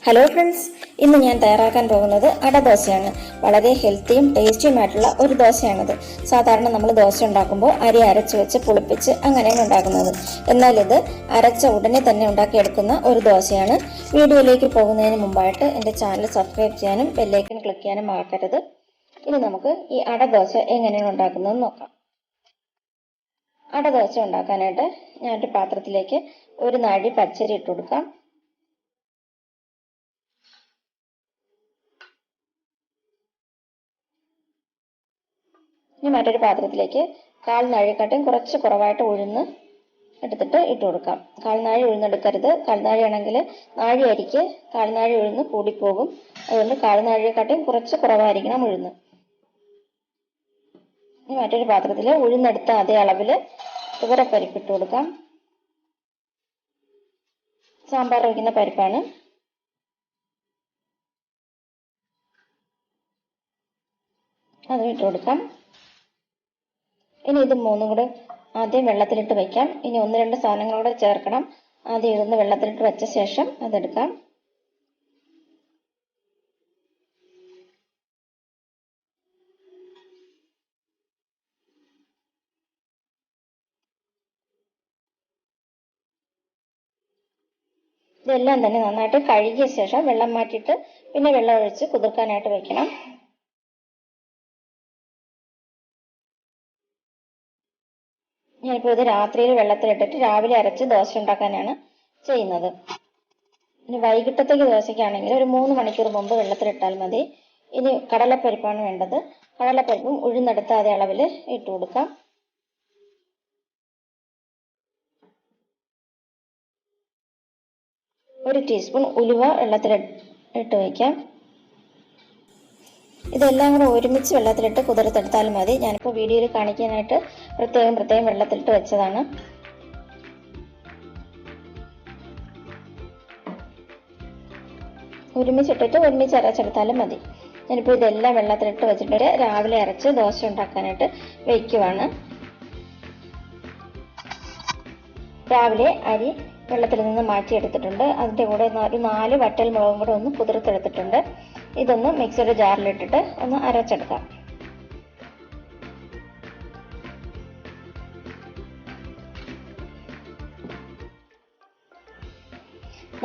Hello friends, ഇന്ന് ഞാൻ തയ്യാറാക്കാൻ പോകുന്നത് അടദോശയാണ്. വളരെ ഹെൽത്തിയും ടേസ്റ്റിയുമായിട്ടുള്ള ഒരു ദോശയാണിത്. സാധാരണ നമ്മൾ ദോശ ഉണ്ടാക്കുമ്പോൾ അരി അരച്ച് വെച്ച് പുളിപ്പിച്ച് അങ്ങനെയാണ് ഉണ്ടാക്കുന്നത്. എന്നാൽ ഇത് അരച്ച ഉടനെ തന്നെ ഉണ്ടാക്കിയെടുക്കുന്ന ഒരു ദോശയാണ്. വീഡിയോയിലേക്ക് പോകുന്നതിന് മുമ്പായിട്ട് എൻ്റെ ചാനൽ സബ്സ്ക്രൈബ് ചെയ്യാനും ബെല്ലൈക്കൺ ക്ലിക്ക് ചെയ്യാനും മറക്കരുത്. ഇനി നമുക്ക് ഈ അടദോശ എങ്ങനെയാണ് ഉണ്ടാക്കുന്നതെന്ന് നോക്കാം. അടദോശ ഉണ്ടാക്കാനായിട്ട് ഞാനൊരു പാത്രത്തിലേക്ക് ഒരു നാഴി പച്ചരി ഇട്ട് കൊടുക്കാം. ഇനി മറ്റൊരു പാത്രത്തിലേക്ക് കാൽ നാഴിക്കാട്ടും കുറച്ച് കുറവായിട്ട് ഉഴുന്ന് എടുത്തിട്ട് ഇട്ട് കൊടുക്കാം. കാൽനാഴി ഉഴുന്നെടുക്കരുത്. കാൽനാഴി ആണെങ്കിൽ നാഴി അരിക്ക് കാൽനാഴി ഉഴുന്ന് കൂടിപ്പോകും. അതുകൊണ്ട് കാൽനാഴിയെക്കാട്ടും കുറച്ച് കുറവായിരിക്കണം ഉഴുന്ന്. ഇനി മറ്റൊരു പാത്രത്തിൽ ഉഴുന്നെടുത്ത അതേ അളവിൽ തുവരപ്പരിപ്പ് ഇട്ട് കൊടുക്കാം. സാമ്പാർ വയ്ക്കുന്ന പരിപ്പാണ്. അതും ഇട്ട് കൊടുക്കാം. ഇനി ഇത് മൂന്നും കൂടെ ആദ്യം വെള്ളത്തിലിട്ട് വെക്കാം. ഇനി ഒന്ന് രണ്ട് സാധനങ്ങളൂടെ ചേർക്കണം. ആദ്യം ഇതൊന്ന് വെള്ളത്തിലിട്ട് വെച്ച ശേഷം അതെടുക്കാം. ഇതെല്ലാം തന്നെ നന്നായിട്ട് കഴുകിയ ശേഷം വെള്ളം മാറ്റിയിട്ട് പിന്നെ വെള്ളം ഒഴിച്ച് കുതിർക്കാനായിട്ട് വെക്കണം. ഞാനിപ്പോൾ ഇത് രാത്രിയിൽ വെള്ളത്തിലിട്ടിട്ട് രാവിലെ അരച്ച് ദോശ ഉണ്ടാക്കാനാണ് ചെയ്യുന്നത്. ഇനി വൈകിട്ടത്തേക്ക് ദോശയ്ക്കാണെങ്കിൽ ഒരു 3 മണിക്കൂർ മുമ്പ് വെള്ളത്തിലിട്ടാൽ മതി. ഇനി കടലപ്പരിപ്പാണ് വേണ്ടത്. കടലപ്പരിപ്പും ഉഴുന്നെടുത്ത അതേ അളവിൽ ഇട്ട് കൊടുക്കാം. ഒരു ടീസ്പൂൺ ഉലുവ വെള്ളത്തിലിട്ട് വയ്ക്കാം. ഇതെല്ലാം കൂടെ ഒരുമിച്ച് വെള്ളത്തിലിട്ട് കുതിർത്തെടുത്താലും മതി. ഞാനിപ്പോൾ വീഡിയോയിൽ കാണിക്കാനായിട്ട് പ്രത്യേകം വെള്ളത്തിലിട്ട് വെച്ചതാണ്. ഒരുമിച്ച് അരച്ചെടുത്താലും മതി. ഞാനിപ്പോൾ ഇതെല്ലാം വെള്ളത്തിലിട്ട് വെച്ചിട്ട് രാവിലെ അരച്ച് ദോശ ഉണ്ടാക്കാനായിട്ട് വയ്ക്കുവാണ്. രാവിലെ അരി വെള്ളത്തിൽ നിന്ന് മാറ്റിയെടുത്തിട്ടുണ്ട്. അതിൻ്റെ കൂടെ ഒരു 4 വറ്റൽ മുളകും കൂടെ ഒന്ന് കുതിർത്തെടുത്തിട്ടുണ്ട്. ഇതൊന്ന് മിക്സിയുടെ ജാറിലിട്ടിട്ട് ഒന്ന് അരച്ചെടുക്കാം.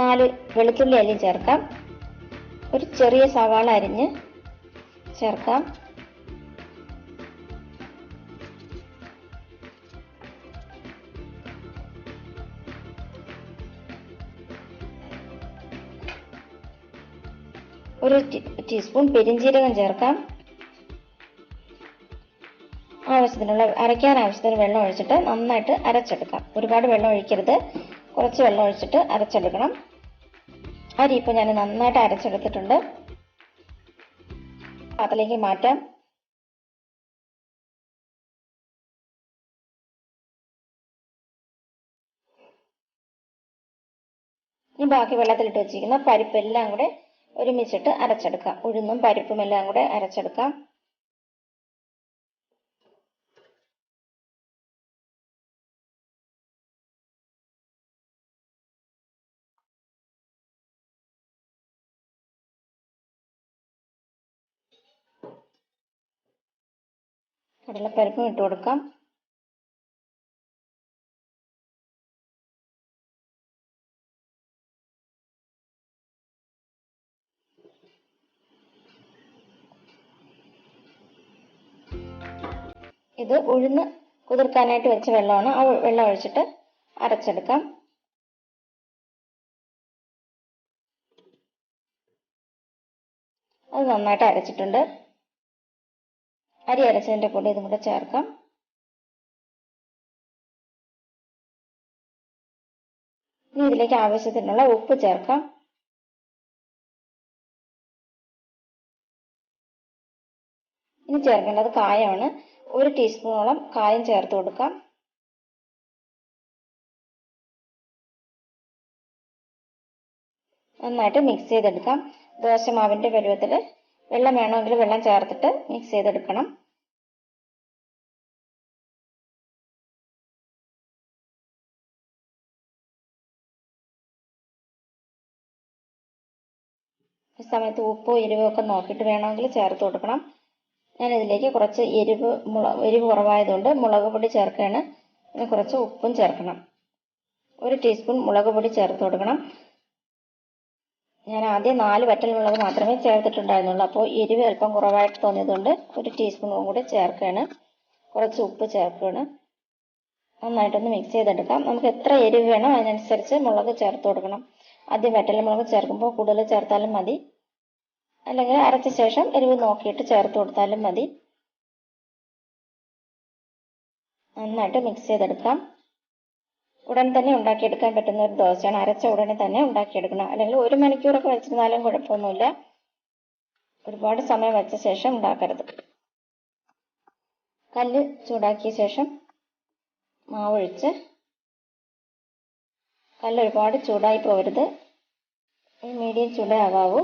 4 വെളുത്തുള്ളി അല്ലി ചേർക്കാം. ഒരു ചെറിയ സവാള അരിഞ്ഞ് ചേർക്കാം. ഒരു ടീസ്പൂൺ പെരിഞ്ജീരകം ചേർക്കാം. അരയ്ക്കാൻ ആവശ്യത്തിന് വെള്ളം ഒഴിച്ചിട്ട് നന്നായിട്ട് അരച്ചെടുക്കാം. ഒരുപാട് വെള്ളം ഒഴിക്കരുത്, കുറച്ച് വെള്ളം ഒഴിച്ചിട്ട് അരച്ചെടുക്കണം. അരി ഇപ്പോൾ ഞാൻ നന്നായിട്ട് അരച്ചെടുത്തിട്ടുണ്ട്. പാത്രത്തിലേക്ക് മാറ്റാം. ഇനി ബാക്കി വെള്ളത്തിലിട്ട് വെച്ചിരിക്കുന്ന പരിപ്പെല്ലാം കൂടെ ഒരുമിച്ചിട്ട് അരച്ചെടുക്കാം. ഉഴുന്നും പരിപ്പും എല്ലാം കൂടെ അരച്ചെടുക്കാം. കടലപ്പരിപ്പും ഇട്ട് കൊടുക്കാം. ഇത് ഉഴുന്ന് കുതിർക്കാനായിട്ട് വെച്ച വെള്ളമാണ്. ആ വെള്ളം ഒഴിച്ചിട്ട് അരച്ചെടുക്കാം. അത് നന്നായിട്ട് അരച്ചിട്ടുണ്ട്. അരി അരച്ചതിൻ്റെ കൂടെ ഇതും കൂടെ ചേർക്കാം. ഇനി ഇതിലേക്ക് ആവശ്യത്തിനുള്ള ഉപ്പ് ചേർക്കാം. ഇനി ചേർക്കേണ്ടത് കായമാണ്. 1 ടീസ്പൂണോളം കായം ചേർത്ത് കൊടുക്കാം. നന്നായിട്ട് മിക്സ് ചെയ്തെടുക്കാം. ദോശമാവിൻ്റെ പരുവത്തിൽ വെള്ളം വേണമെങ്കിൽ വെള്ളം ചേർത്തിട്ട് മിക്സ് ചെയ്തെടുക്കണം. ഈ സമയത്ത് ഉപ്പോ എരിവോ ഒക്കെ നോക്കിയിട്ട് വേണമെങ്കിൽ ചേർത്ത് കൊടുക്കണം. ഞാൻ ഇതിലേക്ക് കുറച്ച് എരിവ് കുറവായതുകൊണ്ട് മുളക് പൊടി ചേർക്കുകയാണ്. പിന്നെ കുറച്ച് ഉപ്പും ചേർക്കണം. 1 ടീസ്പൂൺ മുളക് പൊടി ചേർത്ത് കൊടുക്കണം. ഞാൻ ആദ്യം 4 വറ്റൽമുളക് മാത്രമേ ചേർത്തിട്ടുണ്ടായിരുന്നുള്ളൂ. അപ്പോൾ എരിവ് അല്പം കുറവായിട്ട് തോന്നിയതുകൊണ്ട് 1 ടീസ്പൂണും കൂടി ചേർക്കുകയാണ്. കുറച്ച് ഉപ്പ് ചേർക്കുകയാണ്. നന്നായിട്ടൊന്ന് മിക്സ് ചെയ്തെടുക്കാം. നമുക്ക് എത്ര എരിവ് വേണോ അതിനനുസരിച്ച് മുളക് ചേർത്ത് കൊടുക്കണം. ആദ്യം വറ്റൽമുളക് ചേർക്കുമ്പോൾ കൂടുതൽ ചേർത്താലും മതി, അല്ലെങ്കിൽ അരച്ച ശേഷം എരിവ് നോക്കിയിട്ട് ചേർത്ത് കൊടുത്താലും മതി. നന്നായിട്ട് മിക്സ് ചെയ്തെടുക്കാം. ഉടൻ തന്നെ ഉണ്ടാക്കിയെടുക്കാൻ പറ്റുന്ന ഒരു ദോശയാണ്. അരച്ച ഉടനെ തന്നെ ഉണ്ടാക്കിയെടുക്കണം. അല്ലെങ്കിൽ 1 മണിക്കൂറൊക്കെ വെച്ചിരുന്നാലും കുഴപ്പമൊന്നുമില്ല. ഒരുപാട് സമയം വെച്ച ശേഷം ഉണ്ടാക്കരുത്. കല്ല് ചൂടാക്കിയ ശേഷം മാവൊഴിച്ച്, കല്ല് ഒരുപാട് ചൂടായി പോകരുത്, മീഡിയം ചൂടേ ആകാവൂ.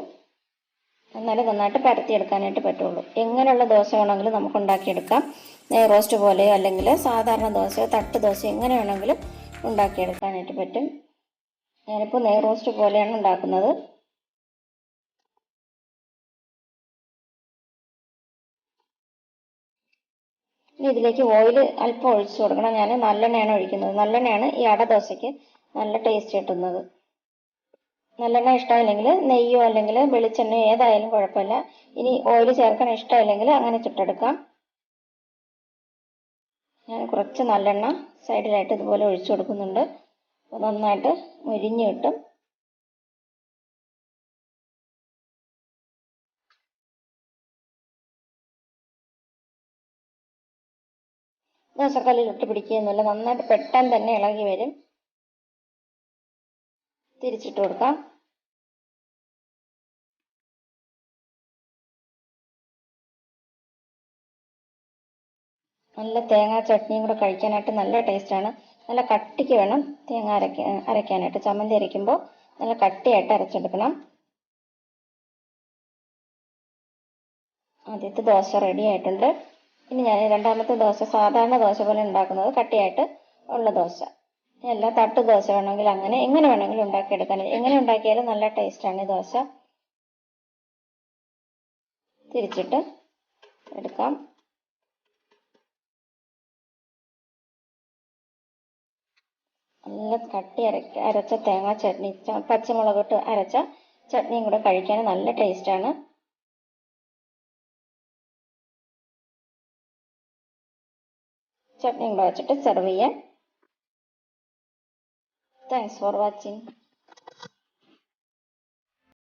എന്നാലും നന്നായിട്ട് പരത്തിയെടുക്കാനായിട്ട് പറ്റുള്ളൂ. എങ്ങനെയുള്ള ദോശ വേണമെങ്കിലും നമുക്ക് ഉണ്ടാക്കിയെടുക്കാം. നെയ് റോസ്റ്റ് പോലെയോ അല്ലെങ്കിൽ സാധാരണ ദോശയോ തട്ട് ദോശയോ എങ്ങനെ വേണമെങ്കിലും ഉണ്ടാക്കിയെടുക്കാനായിട്ട് പറ്റും. ഞാനിപ്പോൾ നെയ് റോസ്റ്റ് പോലെയാണ് ഉണ്ടാക്കുന്നത്. ഇനി ഇതിലേക്ക് ഓയിൽ അല്പം ഒഴിച്ചു കൊടുക്കണം. ഞാൻ നല്ലെണ്ണയാണ് ഒഴിക്കുന്നത്. നല്ലെണ്ണയാണ് ഈ അട ദോശയ്ക്ക് നല്ല ടേസ്റ്റ് കിട്ടുന്നത്. നല്ലെണ്ണ ഇഷ്ടമില്ലെങ്കിൽ നെയ്യോ അല്ലെങ്കിൽ വെളിച്ചെണ്ണയോ ഏതായാലും കുഴപ്പമില്ല. ഇനി ഓയിൽ ചേർക്കാൻ ഇഷ്ടമില്ലെങ്കിൽ അങ്ങനെ ചുട്ടെടുക്കാം. ഞാൻ കുറച്ച് നല്ലെണ്ണ സൈഡിലായിട്ട് ഇതുപോലെ ഒഴിച്ചു കൊടുക്കുന്നുണ്ട്. നന്നായിട്ട് മുരിഞ്ഞ് കിട്ടും. ദോശക്കല്ലിൽ ഇട്ട് പിടിക്കുകയൊന്നുമില്ല. നന്നായിട്ട് പെട്ടെന്ന് തന്നെ ഇളകി വരും. തിരിച്ചിട്ട് കൊടുക്കാം. നല്ല തേങ്ങാ ചട്നിയും കൂടെ കഴിക്കാനായിട്ട് നല്ല ടേസ്റ്റാണ്. നല്ല കട്ടിക്ക് വേണം തേങ്ങ അരയ്ക്കാനായിട്ട്. ചമ്മന്തി അരയ്ക്കുമ്പോൾ നല്ല കട്ടിയായിട്ട് അരച്ചെടുക്കണം. ആദ്യത്തെ ദോശ റെഡി ആയിട്ടുണ്ട്. ഇനി ഞാൻ രണ്ടാമത്തെ ദോശ സാധാരണ ദോശ പോലെ ഉണ്ടാക്കുന്നത് കട്ടിയായിട്ട് ഉള്ള ദോശ. എല്ലാം തട്ട് ദോശ വേണമെങ്കിൽ എങ്ങനെ വേണമെങ്കിലും ഉണ്ടാക്കിയെടുക്കാൻ. എങ്ങനെ ഉണ്ടാക്കിയാലും നല്ല ടേസ്റ്റാണ് ഈ ദോശ. തിരിച്ചിട്ട് എടുക്കാം. നല്ല കട്ടി അരച്ച തേങ്ങാ ചട്നി, പച്ചമുളക് ഇട്ട് അരച്ച ചട്നിയും കൂടെ കഴിക്കാൻ നല്ല ടേസ്റ്റാണ്. ചട്നിയും കൂടെ വെച്ചിട്ട് സെർവ് ചെയ്യാം. Thanks for watching.